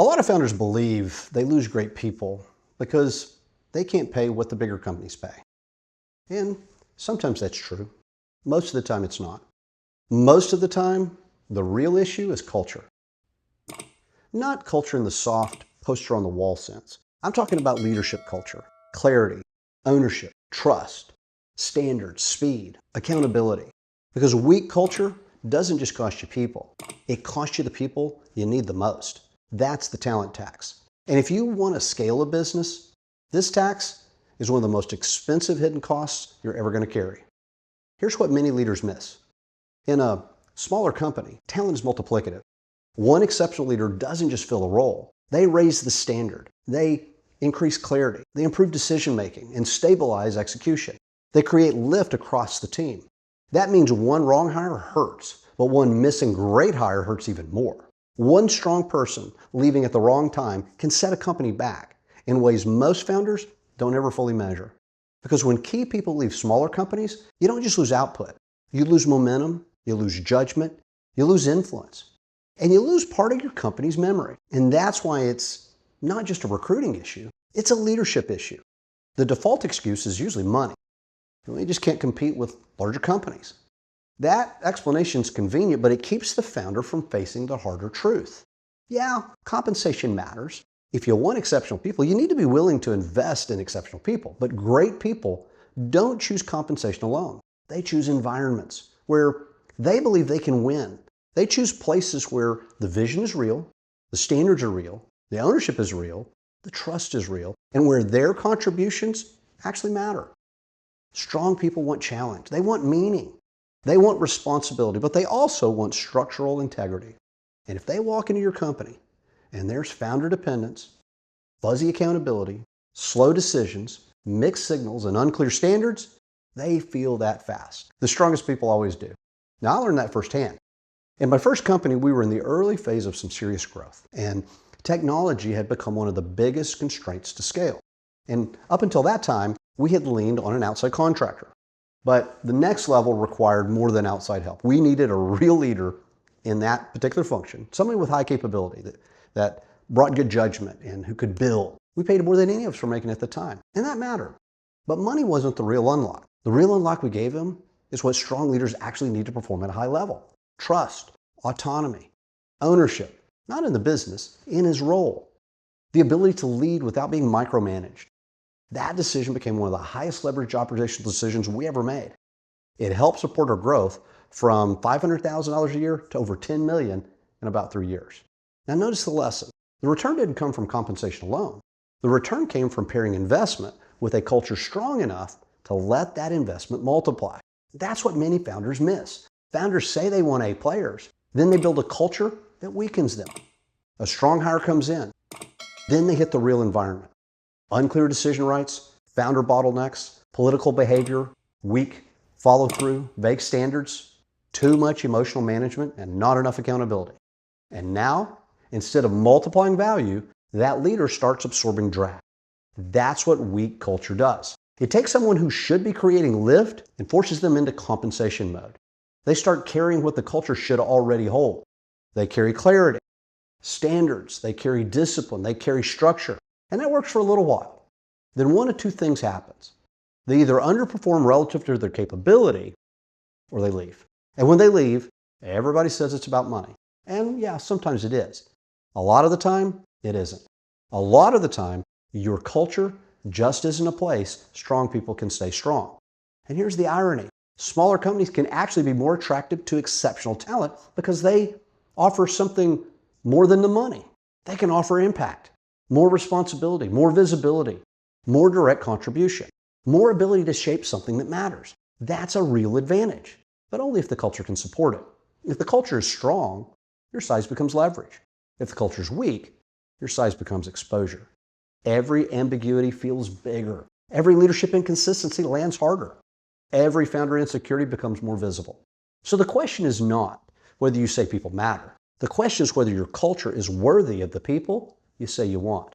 A lot of founders believe they lose great people because they can't pay what the bigger companies pay. And sometimes that's true. Most of the time it's not. Most of the time, the real issue is culture. Not culture in the soft, poster on the wall sense. I'm talking about leadership culture, clarity, ownership, trust, standards, speed, accountability. Because weak culture doesn't just cost you people. It costs you the people you need the most. That's the talent tax. And if you want to scale a business, this tax is one of the most expensive hidden costs you're ever going to carry. Here's what many leaders miss. In a smaller company, talent is multiplicative. One exceptional leader doesn't just fill a role. They raise the standard. They increase clarity. They improve decision-making and stabilize execution. They create lift across the team. That means one wrong hire hurts, but one missing great hire hurts even more. One strong person leaving at the wrong time can set a company back in ways most founders don't ever fully measure. Because when key people leave smaller companies, you don't just lose output. You lose momentum, you lose judgment, you lose influence, and you lose part of your company's memory. And that's why it's not just a recruiting issue, it's a leadership issue. The default excuse is usually money. You just can't compete with larger companies. That explanation is convenient, but it keeps the founder from facing the harder truth. Yeah, compensation matters. If you want exceptional people, you need to be willing to invest in exceptional people. But great people don't choose compensation alone. They choose environments where they believe they can win. They choose places where the vision is real, the standards are real, the ownership is real, the trust is real, and where their contributions actually matter. Strong people want challenge. They want meaning. They want responsibility, but they also want structural integrity. And if they walk into your company and there's founder dependence, fuzzy accountability, slow decisions, mixed signals, and unclear standards, they feel that fast. The strongest people always do. Now, I learned that firsthand. In my first company, we were in the early phase of some serious growth, and technology had become one of the biggest constraints to scale. And up until that time, we had leaned on an outside contractor. But the next level required more than outside help. We needed a real leader in that particular function, somebody with high capability that brought good judgment and who could build. We paid more than any of us were making at the time, and that mattered. But money wasn't the real unlock. The real unlock we gave him is what strong leaders actually need to perform at a high level. Trust, autonomy, ownership, not in the business, in his role. The ability to lead without being micromanaged. That decision became one of the highest leverage operational decisions we ever made. It helped support our growth from $500,000 a year to over $10 million in about 3 years. Now notice the lesson. The return didn't come from compensation alone. The return came from pairing investment with a culture strong enough to let that investment multiply. That's what many founders miss. Founders say they want A players, then they build a culture that weakens them. A strong hire comes in, then they hit the real environment. Unclear decision rights, founder bottlenecks, political behavior, weak follow-through, vague standards, too much emotional management, and not enough accountability. And now, instead of multiplying value, that leader starts absorbing drag. That's what weak culture does. It takes someone who should be creating lift and forces them into compensation mode. They start carrying what the culture should already hold. They carry clarity, standards, they carry discipline, they carry structure. And that works for a little while. Then one of two things happens. They either underperform relative to their capability or they leave. And when they leave, everybody says it's about money. And yeah, sometimes it is. A lot of the time, it isn't. A lot of the time, your culture just isn't a place strong people can stay strong. And here's the irony. Smaller companies can actually be more attractive to exceptional talent because they offer something more than the money. They can offer impact, more responsibility, more visibility, more direct contribution, more ability to shape something that matters. That's a real advantage, but only if the culture can support it. If the culture is strong, your size becomes leverage. If the culture is weak, your size becomes exposure. Every ambiguity feels bigger. Every leadership inconsistency lands harder. Every founder insecurity becomes more visible. So the question is not whether you say people matter. The question is whether your culture is worthy of the people you say you want.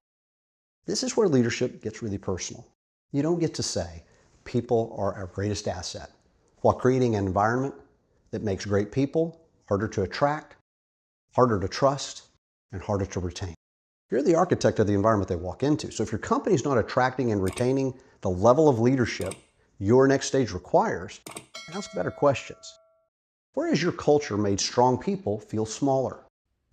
This is where leadership gets really personal. You don't get to say people are our greatest asset while creating an environment that makes great people harder to attract, harder to trust, and harder to retain. You're the architect of the environment they walk into. So if your company's not attracting and retaining the level of leadership your next stage requires, ask better questions. Where has your culture made strong people feel smaller?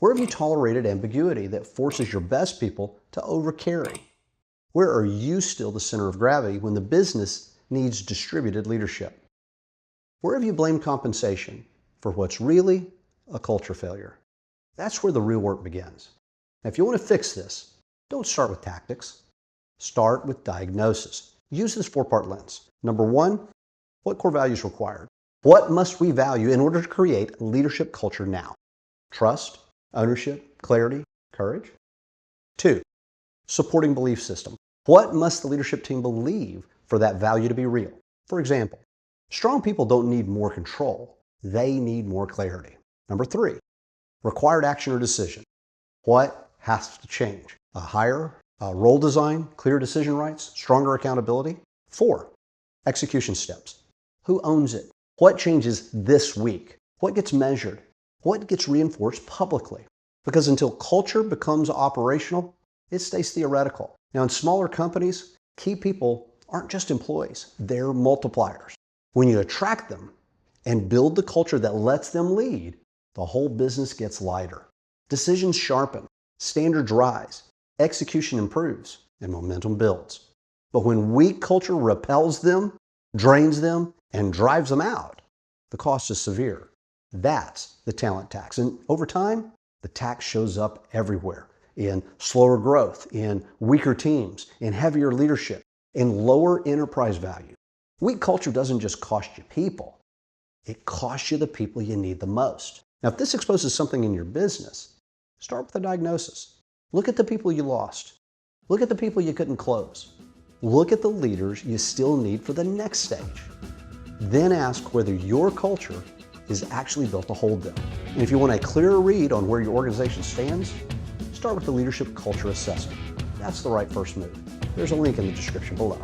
Where have you tolerated ambiguity that forces your best people to overcarry? Where are you still the center of gravity when the business needs distributed leadership? Where have you blamed compensation for what's really a culture failure? That's where the real work begins. Now, if you want to fix this, don't start with tactics. Start with diagnosis. Use this four-part lens. Number one, what core values required? What must we value in order to create leadership culture now? Trust, ownership, clarity, courage. Two, supporting belief system. What must the leadership team believe for that value to be real? For example, strong people don't need more control. They need more clarity. Number three, required action or decision. What has to change? A higher role design, clear decision rights, stronger accountability. Four, execution steps. Who owns it? What changes this week? What gets measured? What gets reinforced publicly? Because until culture becomes operational, it stays theoretical. Now, in smaller companies, key people aren't just employees, they're multipliers. When you attract them and build the culture that lets them lead, the whole business gets lighter. Decisions sharpen, standards rise, execution improves, and momentum builds. But when weak culture repels them, drains them, and drives them out, the cost is severe. That's the talent tax. And over time, the tax shows up everywhere, in slower growth, in weaker teams, in heavier leadership, in lower enterprise value. Weak culture doesn't just cost you people, it costs you the people you need the most. Now, if this exposes something in your business, start with a diagnosis. Look at the people you lost. Look at the people you couldn't close. Look at the leaders you still need for the next stage. Then ask whether your culture is actually built to hold them. And if you want a clearer read on where your organization stands, start with the Leadership Culture Assessment. That's the right first move. There's a link in the description below.